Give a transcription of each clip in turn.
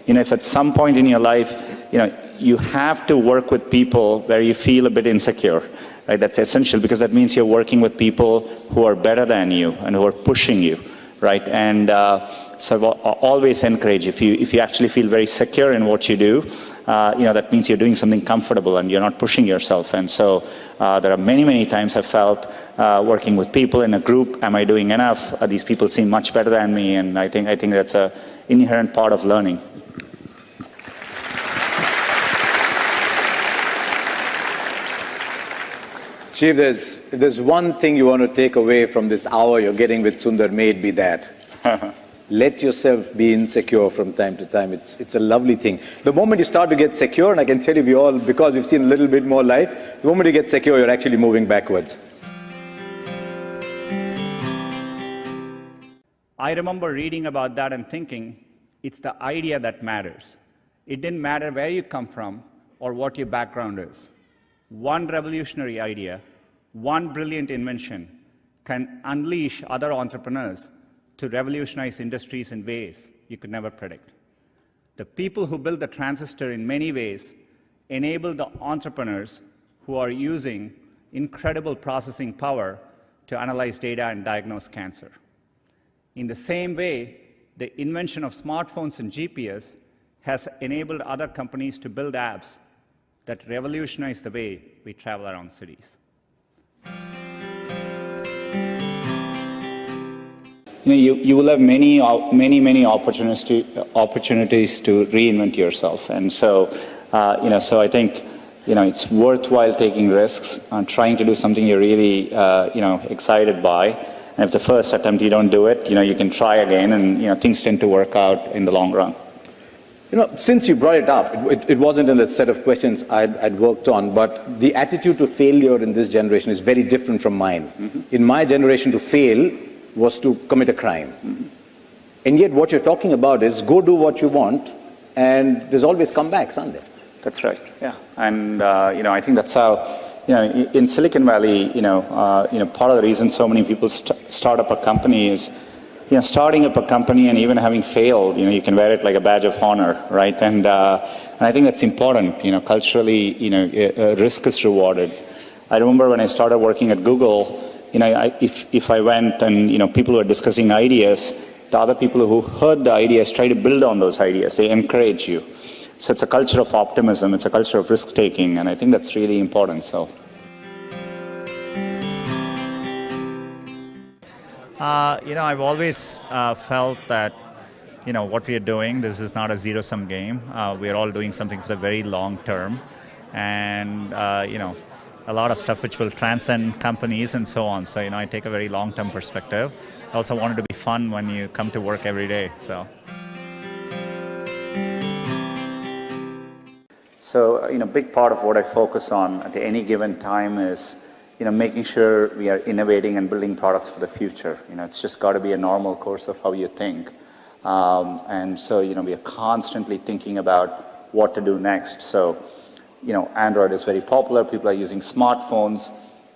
if at some point in your life, you have to work with people where you feel a bit insecure, right? That's essential, because that means you're working with people who are better than you and who are pushing you, right? And so I always encourage, if you actually feel very secure in what you do, that means you're doing something comfortable and you're not pushing yourself. And so there are many, many times I've felt working with people in a group, am I doing enough? These people seem much better than me, and I think that's an inherent part of learning. Chief, if there's one thing you want to take away from this hour you're getting with Sunder, may it be that. Let yourself be insecure from time to time. It's a lovely thing. The moment you start to get secure, and I can tell you we all, because we've seen a little bit more life, the moment you get secure, you're actually moving backwards. I remember reading about that and thinking, it's the idea that matters. It didn't matter where you come from or what your background is. One revolutionary idea, one brilliant invention can unleash other entrepreneurs to revolutionize industries in ways you could never predict. The people who built the transistor in many ways enable the entrepreneurs who are using incredible processing power to analyze data and diagnose cancer. In the same way, the invention of smartphones and GPS has enabled other companies to build apps that revolutionize the way we travel around cities. You will have many opportunities to reinvent yourself, and so so I think it's worthwhile taking risks and trying to do something you're really excited by. And if the first attempt you don't do it, you can try again, and things tend to work out in the long run. Since you brought it up, it wasn't in the set of questions I'd worked on, but the attitude to failure in this generation is very different from mine. Mm-hmm. In my generation, to fail was to commit a crime. Mm-hmm. And yet what you're talking about is go do what you want, and there's always comebacks, aren't there? That's right, yeah. And, I think that's how, in Silicon Valley, part of the reason so many people start up a company is, starting up a company and even having failed, you can wear it like a badge of honor, right? And I think that's important. Culturally, risk is rewarded. I remember when I started working at Google, if I went and people were discussing ideas, the other people who heard the ideas try to build on those ideas. They encourage you. So it's a culture of optimism. It's a culture of risk taking, and I think that's really important. So. I've always felt that, what we are doing, this is not a zero-sum game. We are all doing something for the very long term. And, a lot of stuff which will transcend companies and so on. So, I take a very long-term perspective. I also want it to be fun when you come to work every day, so. So, a big part of what I focus on at any given time is making sure we are innovating and building products for the future. It's just got to be a normal course of how you think. And so, we are constantly thinking about what to do next. So, Android is very popular. People are using smartphones.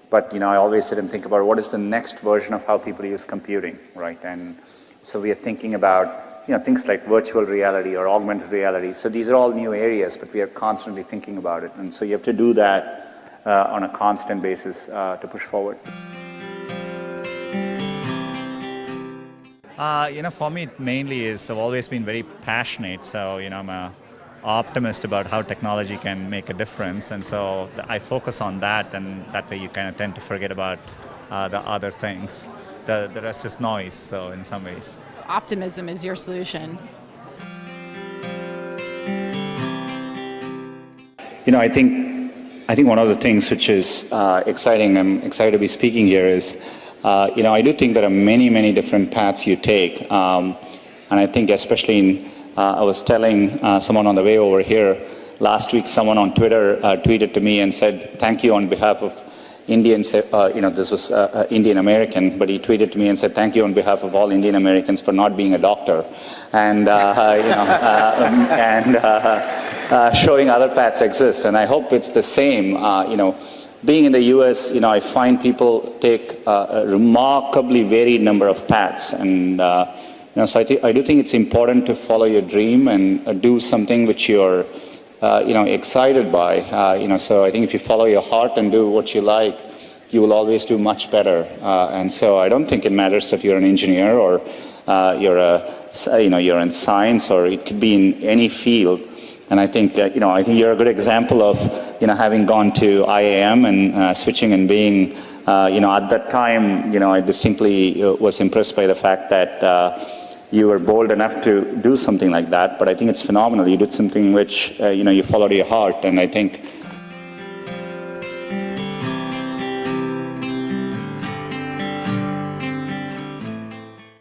But, I always sit and think about what is the next version of how people use computing, right? And so we are thinking about, things like virtual reality or augmented reality. So these are all new areas, but we are constantly thinking about it. And so you have to do that on a constant basis to push forward. For me, it mainly is, I've always been very passionate. So, I'm an optimist about how technology can make a difference. And so I focus on that, and that way you kind of tend to forget about the other things. The rest is noise, so in some ways. Optimism is your solution. I think one of the things which is exciting, I'm excited to be speaking here, is, I do think there are many, many different paths you take. And I think especially I was telling someone on the way over here, last week someone on Twitter tweeted to me and said, thank you on behalf of Indians, this was Indian American, but he tweeted to me and said, thank you on behalf of all Indian Americans for not being a doctor. And, showing other paths exist. And I hope it's the same. Being in the US, I find people take a remarkably varied number of paths. And, So I do think it's important to follow your dream and do something which you're, excited by. So I think if you follow your heart and do what you like, you will always do much better. And so I don't think it matters that you're an engineer or you're in science, or it could be in any field. And I think you're a good example of, having gone to IAM and switching and being, at that time, I distinctly was impressed by the fact that you were bold enough to do something like that. But I think it's phenomenal. You did something which, you followed your heart. And I think